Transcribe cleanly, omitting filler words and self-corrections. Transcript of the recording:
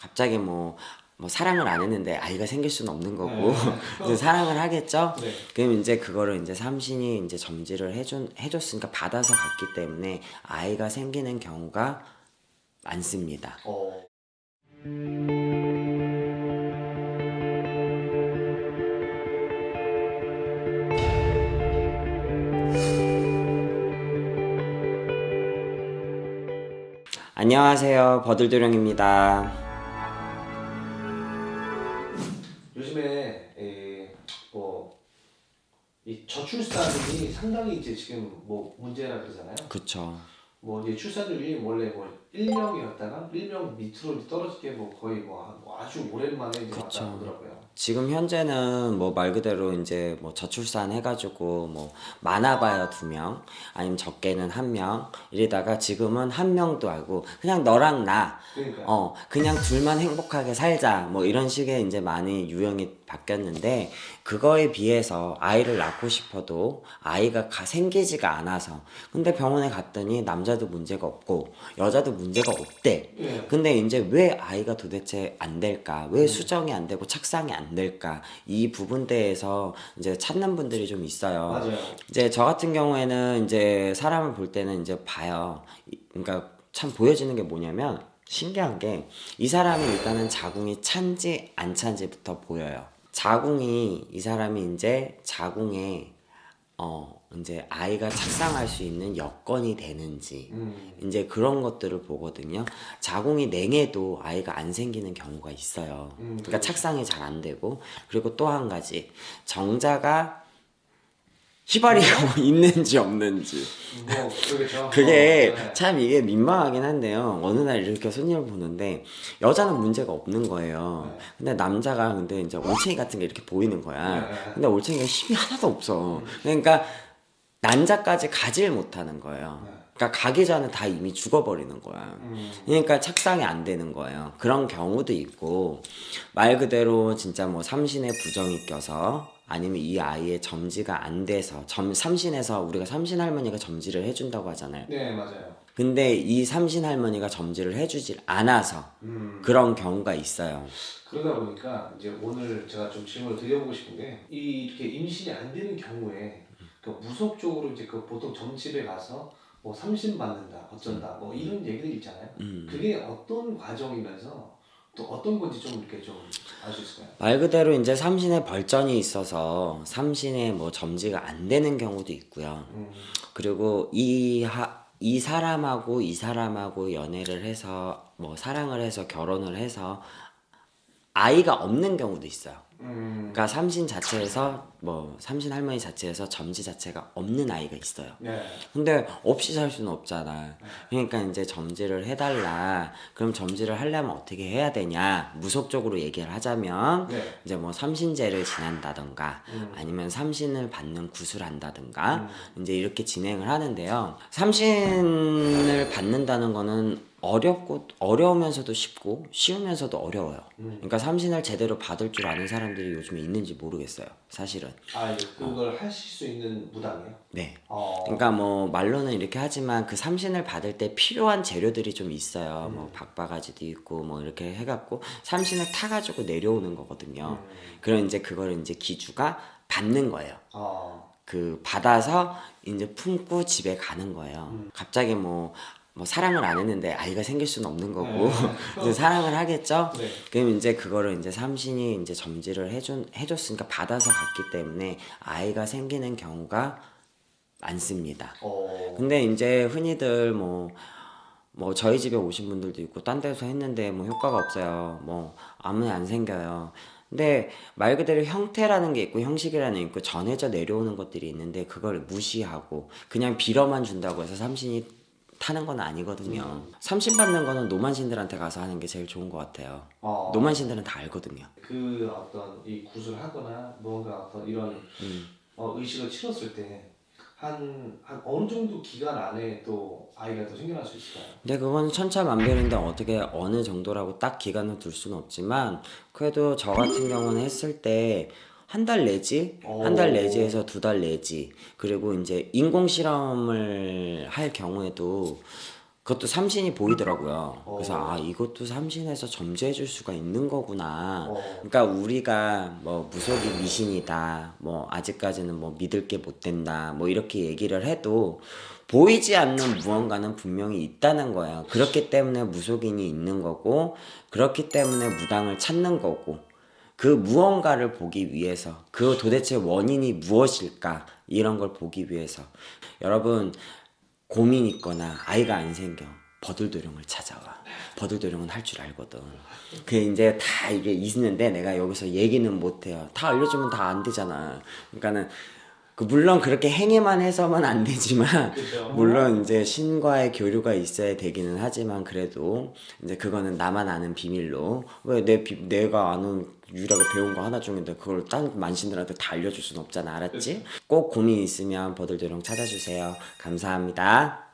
갑자기 뭐 사랑을 안 했는데 아이가 생길 수는 없는 거고 네. 이제 사랑을 하겠죠. 네. 그럼 이제 그거를 이제 삼신이 이제 점지를 해줬으니까 받아서 갔기 때문에 아이가 생기는 경우가 많습니다. 안녕하세요, 버들도령입니다. 요즘에 이 저출산이 상당히 이제 지금 뭐 문제라 그러잖아요. 그쵸. 뭐 이제 출산율이 원래 뭐 1명이었다가 1명 밑으로 떨어지게 뭐 거의 뭐 아주 오랜만에 이제 왔다 그쵸. 오더라고요. 지금 현재는 뭐 말 그대로 이제 뭐 저출산 해가지고 뭐 많아봐야 2명 아니면 적게는 1명 이러다가 지금은 1명도 알고 그냥 너랑 나 그러니까 그냥 둘만 행복하게 살자 뭐 이런 식의 이제 많이 유형이 바뀌었는데, 그거에 비해서 아이를 낳고 싶어도 아이가 생기지가 않아서, 근데 병원에 갔더니 남자도 문제가 없고 여자도 문제가 없대. 예. 근데 이제 왜 아이가 도대체 안 될까? 왜 수정이 안 되고 착상이 안 될까? 이 부분대에서 이제 찾는 분들이 좀 있어요. 맞아요. 이제 저 같은 경우에는 이제 사람을 볼 때는 이제 봐요. 그러니까 참 보여지는 게 뭐냐면, 신기한 게 이 사람이 일단은 자궁이 찬지 안 찬지부터 보여요. 자궁이, 이 사람이 이제 자궁에 이제 아이가 착상할 수 있는 여건이 되는지 이제 그런 것들을 보거든요. 자궁이 냉해도 아이가 안 생기는 경우가 있어요. 그러니까 착상이 잘 안 되고, 그리고 또 한 가지, 정자가 휘발이가 있는지 없는지. 뭐 그러겠죠. 그게 네. 참 이게 민망하긴 한데요. 어느 날 이렇게 손님을 보는데 여자는 문제가 없는 거예요. 네. 근데 남자가 근데 이제 올챙이 같은 게 이렇게 보이는 거야. 네. 근데 올챙이가 힘이 하나도 없어. 그러니까 난자까지 가질 못하는 거예요. 그러니까 가기 전에 다 이미 죽어버리는 거야. 그러니까 착상이 안 되는 거예요. 그런 경우도 있고, 말 그대로 진짜 뭐 삼신에 부정이 껴서, 아니면 이 아이의 점지가 안 돼서, 삼신에서 우리가 삼신 할머니가 점지를 해준다고 하잖아요. 네, 맞아요. 근데 이 삼신 할머니가 점지를 해주질 않아서 그런 경우가 있어요. 그러다 보니까 이제 오늘 제가 좀 질문을 드려보고 싶은 게, 이렇게 임신이 안 되는 경우에 그 무속적으로 이제 그 보통 점집에 가서 뭐 삼신 받는다, 어쩐다, 뭐 이런 얘기들 있잖아요. 그게 어떤 과정이면서 또 어떤 건지 좀 이렇게 좀 알 수 있을까요? 말 그대로 이제 삼신에 벌전이 있어서 삼신에 뭐 점지가 안 되는 경우도 있고요. 그리고 이 사람하고 이 사람하고 연애를 해서 뭐 사랑을 해서 결혼을 해서 아이가 없는 경우도 있어요. 그러니까 삼신 자체에서 뭐 삼신 할머니 자체에서 점지 자체가 없는 아이가 있어요. 네. 근데 없이 살 수는 없잖아. 그러니까 이제 점지를 해달라. 그럼 점지를 하려면 어떻게 해야 되냐? 무속적으로 얘기를 하자면 네. 이제 뭐 삼신제를 지낸다던가 아니면 삼신을 받는 구슬 한다던가 이제 이렇게 진행을 하는데요. 삼신을 받는다는 거는 어려우면서도 쉽고 쉬우면서도 어려워요. 그러니까 삼신을 제대로 받을 줄 아는 사람들이 요즘에 있는지 모르겠어요, 사실은. 이제 그걸 하실 수 있는 무당이요? 네. 어. 그러니까 뭐 말로는 이렇게 하지만 그 삼신을 받을 때 필요한 재료들이 좀 있어요. 뭐 박바가지도 있고 뭐 이렇게 해갖고 삼신을 타가지고 내려오는 거거든요. 그럼 이제 그걸 이제 기주가 받는 거예요. 그 받아서 이제 품고 집에 가는 거예요. 갑자기 뭐 사랑을 안 했는데 아이가 생길 수는 없는 거고 이제 사랑을 하겠죠. 네. 그럼 이제 그거를 이제 삼신이 이제 점지를 해줬으니까 받아서 갔기 때문에 아이가 생기는 경우가 많습니다. 근데 이제 흔히들 뭐 저희 집에 오신 분들도 있고 딴 데서 했는데 뭐 효과가 없어요. 뭐 아무나 안 생겨요. 근데 말 그대로 형태라는 게 있고 형식이라는 게 있고 전해져 내려오는 것들이 있는데 그걸 무시하고 그냥 빌어만 준다고 해서 삼신이 타는 건 아니거든요. 삼신 받는 거는 노만신들한테 가서 하는 게 제일 좋은 것 같아요. 노만신들은 다 알거든요. 그 어떤 이 구슬 하거나 뭔가 어떤 이런 의식을 치렀을 때 한 어느 정도 기간 안에 또 아이가 또 생겨날 수 있을까요? 근데 그건 천차만별인데 어떻게 어느 정도라고 딱 기간을 둘 수는 없지만, 그래도 저 같은 경우는 했을 때 한 달 내지, 한 달 내지에서 2달 내지, 그리고 이제 인공 실험을 할 경우에도 그것도 삼신이 보이더라고요. 그래서 아 이것도 삼신에서 점지해줄 수가 있는 거구나. 그러니까 우리가 뭐 무속이 미신이다, 뭐 아직까지는 뭐 믿을 게 못 된다, 뭐 이렇게 얘기를 해도 보이지 않는 무언가는 분명히 있다는 거예요. 그렇기 때문에 무속인이 있는 거고, 그렇기 때문에 무당을 찾는 거고, 그 무언가를 보기 위해서, 그 도대체 원인이 무엇일까 이런 걸 보기 위해서 여러분, 고민 있거나 아이가 안 생겨, 버들도령을 찾아와. 버들도령은 할 줄 알거든. 그 이제 다 이게 있는데 내가 여기서 얘기는 못해요. 다 알려주면 다 안 되잖아. 그러니까는 물론 그렇게 행위만 해서만 안 되지만, 그죠. 물론 이제 신과의 교류가 있어야 되기는 하지만, 그래도 이제 그거는 나만 아는 비밀로, 왜 내가 아는 유일하게 배운 거 하나 중인데 그걸 딴 만신들한테 다 알려줄 순 없잖아. 알았지? 꼭 고민 있으면 버들도령 찾아주세요. 감사합니다.